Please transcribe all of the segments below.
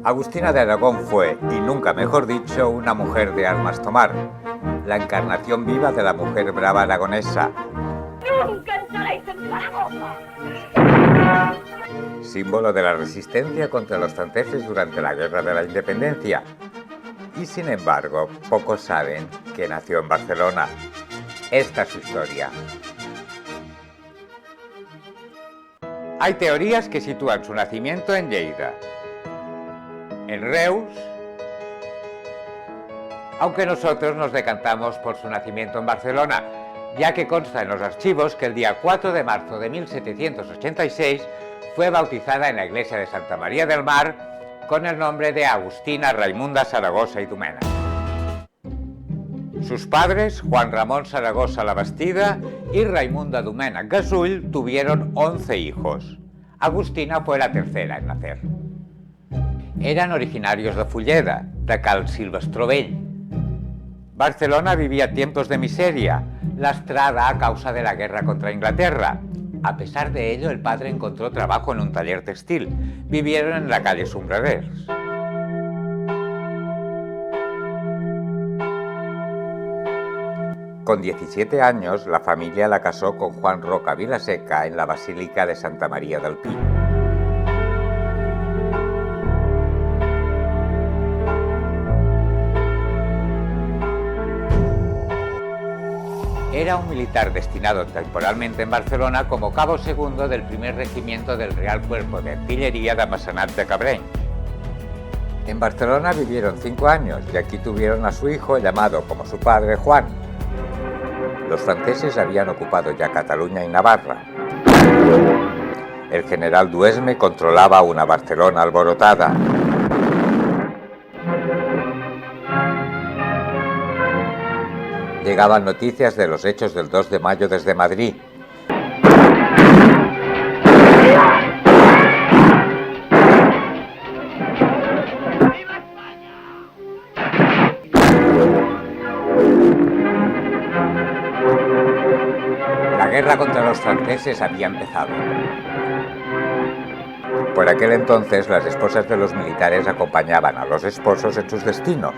Agustina de Aragón fue, y nunca mejor dicho, una mujer de armas tomar, la encarnación viva de la mujer brava aragonesa. ¡Nunca entraréis en Zaragoza! Símbolo de la resistencia contra los franceses durante la Guerra de la Independencia. Y sin embargo, pocos saben que nació en Barcelona. Esta es su historia. Hay teorías que sitúan su nacimiento en Lleida, en Reus, aunque nosotros nos decantamos por su nacimiento en Barcelona, ya que consta en los archivos que el día 4 de marzo de 1786 fue bautizada en la iglesia de Santa María del Mar con el nombre de Agustina Raimunda Saragosa y Domènech. Sus padres, Juan Ramón Saragosa Labastida y Raimunda Domènech Gasull, tuvieron 11 hijos. Agustina fue la tercera en nacer. Eran originarios de Fulleda, de Cal Silvestre Vell. Barcelona vivía tiempos de miseria, lastrada a causa de la guerra contra Inglaterra. A pesar de ello, el padre encontró trabajo en un taller textil. Vivieron en la calle Sombrerers. Con 17 años, la familia la casó con Juan Roca Vilaseca en la Basílica de Santa María del Pi. Era un militar destinado temporalmente en Barcelona como cabo segundo del primer regimiento del Real Cuerpo de Artillería de Massanat de Cabrenys. En Barcelona vivieron 5 años y aquí tuvieron a su hijo llamado como su padre Juan. Los franceses habían ocupado ya Cataluña y Navarra. El general Duesme controlaba una Barcelona alborotada. Llegaban noticias de los hechos del 2 de mayo desde Madrid. La guerra contra los franceses había empezado. Por aquel entonces, las esposas de los militares acompañaban a los esposos en sus destinos.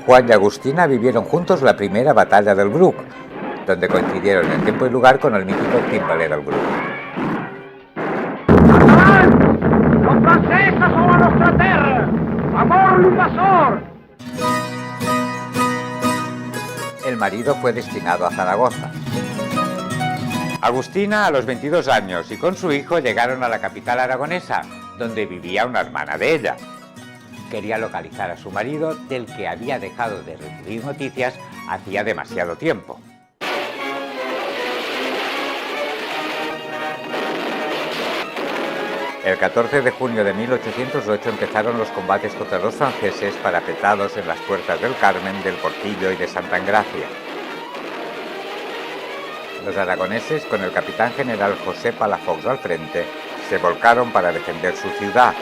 Juan y Agustina vivieron juntos la primera batalla del Bruc, donde coincidieron en tiempo y lugar con el mítico Timbaler del Bruc. ¡Los franceses son a nuestra tierra! ¡Amor l'invasor! El marido fue destinado a Zaragoza. Agustina, a los 22 años, y con su hijo llegaron a la capital aragonesa, donde vivía una hermana de ella. Quería localizar a su marido, del que había dejado de recibir noticias hacía demasiado tiempo. El 14 de junio de 1808 empezaron los combates contra los franceses parapetados en las puertas del Carmen, del Portillo y de Santa Engracia. Los aragoneses, con el capitán general José Palafox al frente, se volcaron para defender su ciudad.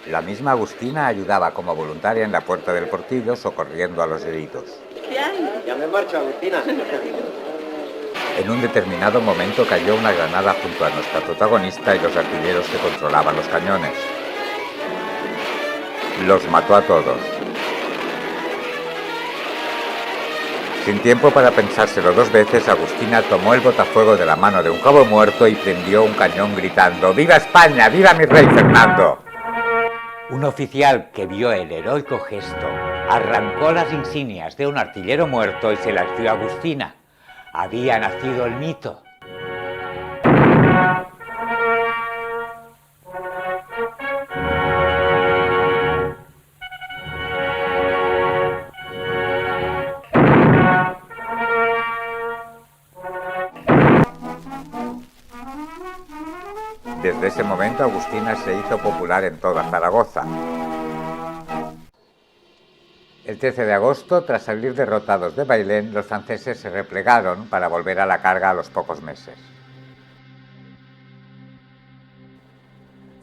La misma Agustina ayudaba como voluntaria en la puerta del Portillo, socorriendo a los heridos. Ya me marcho, Agustina. En un determinado momento cayó una granada junto a nuestra protagonista y los artilleros que controlaban los cañones. Los mató a todos. Sin tiempo para pensárselo 2 veces, Agustina tomó el botafuego de la mano de un cabo muerto y prendió un cañón gritando: ¡Viva España! ¡Viva mi rey Fernando! Un oficial que vio el heroico gesto arrancó las insignias de un artillero muerto y se las dio a Agustina. Había nacido el mito. Desde ese momento, Agustina se hizo popular en toda Zaragoza. El 13 de agosto, tras salir derrotados de Bailén, los franceses se replegaron para volver a la carga a los pocos meses.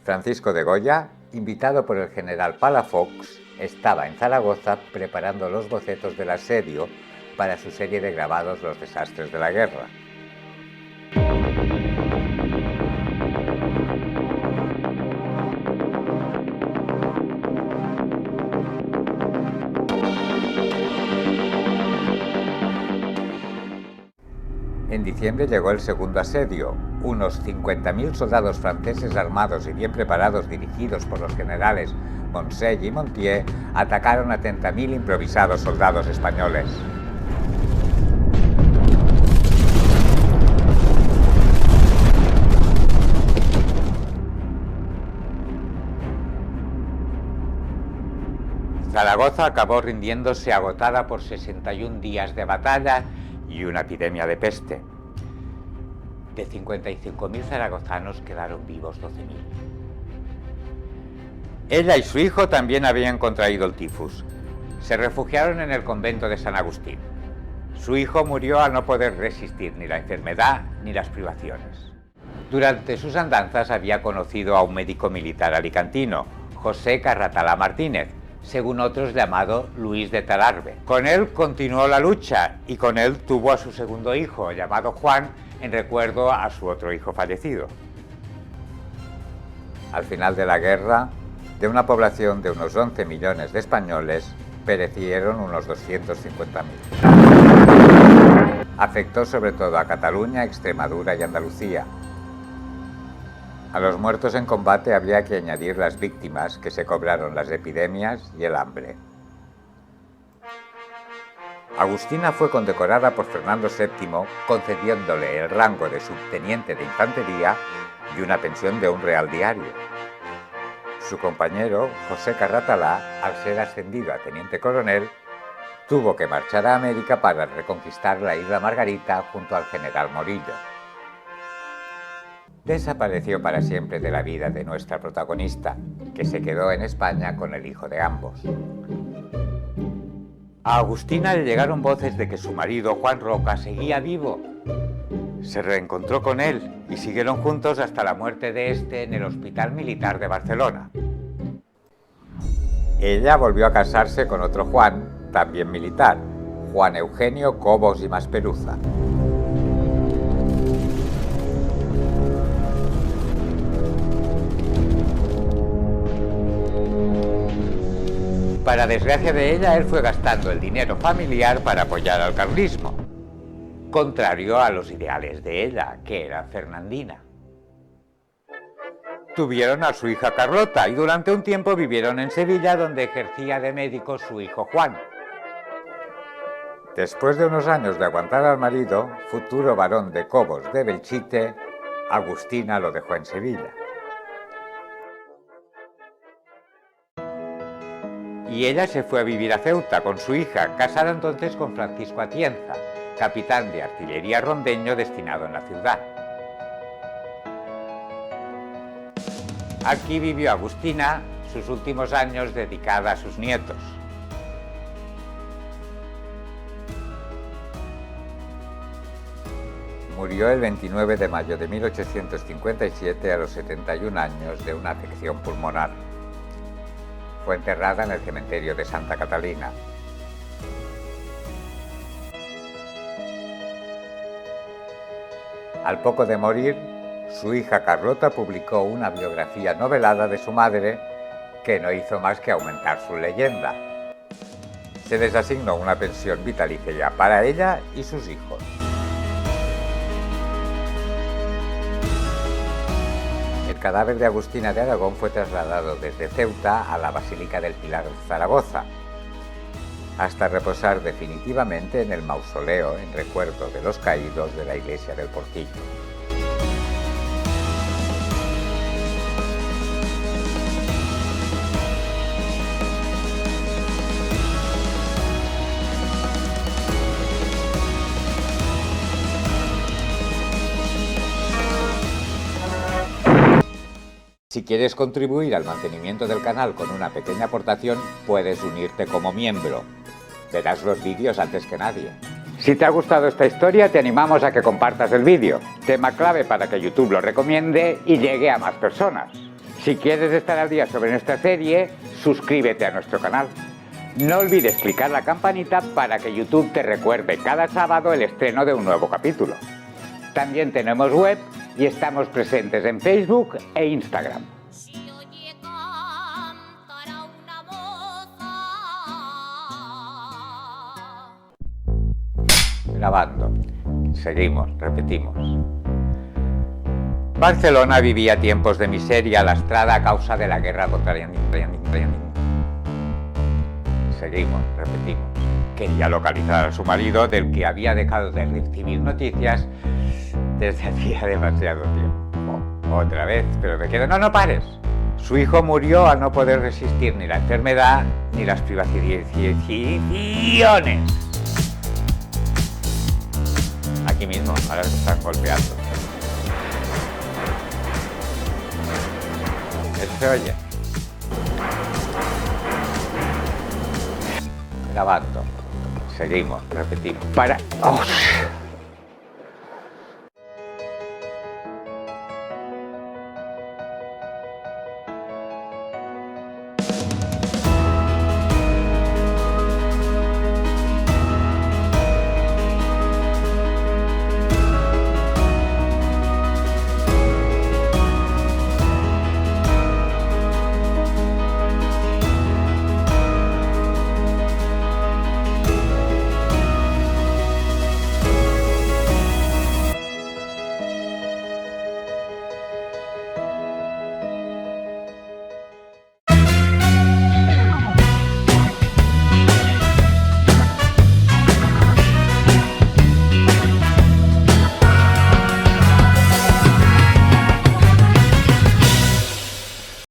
Francisco de Goya, invitado por el general Palafox, estaba en Zaragoza preparando los bocetos del asedio para su serie de grabados Los desastres de la guerra. En diciembre llegó el segundo asedio. Unos 50.000 soldados franceses armados y bien preparados, dirigidos por los generales Moncey y Montier, atacaron a 30.000 improvisados soldados españoles. Zaragoza acabó rindiéndose agotada por 61 días de batalla y una epidemia de peste. De 55.000 zaragozanos quedaron vivos 12.000. Ella y su hijo también habían contraído el tifus. Se refugiaron en el convento de San Agustín. Su hijo murió al no poder resistir ni la enfermedad ni las privaciones. Durante sus andanzas había conocido a un médico militar alicantino, José Carratalá Martínez, según otros llamado Luis de Talarbe. Con él continuó la lucha y con él tuvo a su segundo hijo, llamado Juan, en recuerdo a su otro hijo fallecido. Al final de la guerra, de una población de unos 11 millones de españoles, perecieron unos 250.000. Afectó sobre todo a Cataluña, Extremadura y Andalucía. A los muertos en combate había que añadir las víctimas que se cobraron las epidemias y el hambre. Agustina fue condecorada por Fernando VII, concediéndole el rango de subteniente de infantería y una pensión de un real diario. Su compañero, José Carratalá, al ser ascendido a teniente coronel, tuvo que marchar a América para reconquistar la isla Margarita junto al general Morillo. Desapareció para siempre de la vida de nuestra protagonista, que se quedó en España con el hijo de ambos. A Agustina le llegaron voces de que su marido, Juan Roca, seguía vivo. Se reencontró con él y siguieron juntos hasta la muerte de este en el Hospital Militar de Barcelona. Ella volvió a casarse con otro Juan, también militar, Juan Eugenio Cobos y Masperuza. Para desgracia de ella, él fue gastando el dinero familiar para apoyar al carlismo, contrario a los ideales de ella, que era fernandina. Tuvieron a su hija Carlota y durante un tiempo vivieron en Sevilla, donde ejercía de médico su hijo Juan. Después de unos años de aguantar al marido, futuro barón de Cobos de Belchite, Agustina lo dejó en Sevilla. Y ella se fue a vivir a Ceuta con su hija, casada entonces con Francisco Atienza, capitán de artillería rondeño destinado en la ciudad. Aquí vivió Agustina sus últimos años dedicada a sus nietos. Murió el 29 de mayo de 1857 a los 71 años de una afección pulmonar. Fue enterrada en el cementerio de Santa Catalina. Al poco de morir, su hija Carlota publicó una biografía novelada de su madre que no hizo más que aumentar su leyenda. Se les asignó una pensión vitalicia para ella y sus hijos. El cadáver de Agustina de Aragón fue trasladado desde Ceuta a la Basílica del Pilar de Zaragoza, hasta reposar definitivamente en el mausoleo en recuerdo de los caídos de la iglesia del Portillo. Si quieres contribuir al mantenimiento del canal con una pequeña aportación, puedes unirte como miembro. Verás los vídeos antes que nadie. Si te ha gustado esta historia, te animamos a que compartas el vídeo. Tema clave para que YouTube lo recomiende y llegue a más personas. Si quieres estar al día sobre nuestra serie, suscríbete a nuestro canal. No olvides clicar la campanita para que YouTube te recuerde cada sábado el estreno de un nuevo capítulo. También tenemos web y estamos presentes en Facebook e Instagram. Grabando. Seguimos, repetimos. Barcelona vivía tiempos de miseria lastrada a causa de la guerra contra Seguimos, repetimos. Quería localizar a su marido, del que había dejado de recibir noticias desde hacía demasiado tiempo. Otra vez, pero me quedo... No pares. Su hijo murió al no poder resistir ni la enfermedad ni las privaciones. Aquí mismo, ahora se están golpeando. ¿Eso se oye? Grabando. Seguimos, repetimos.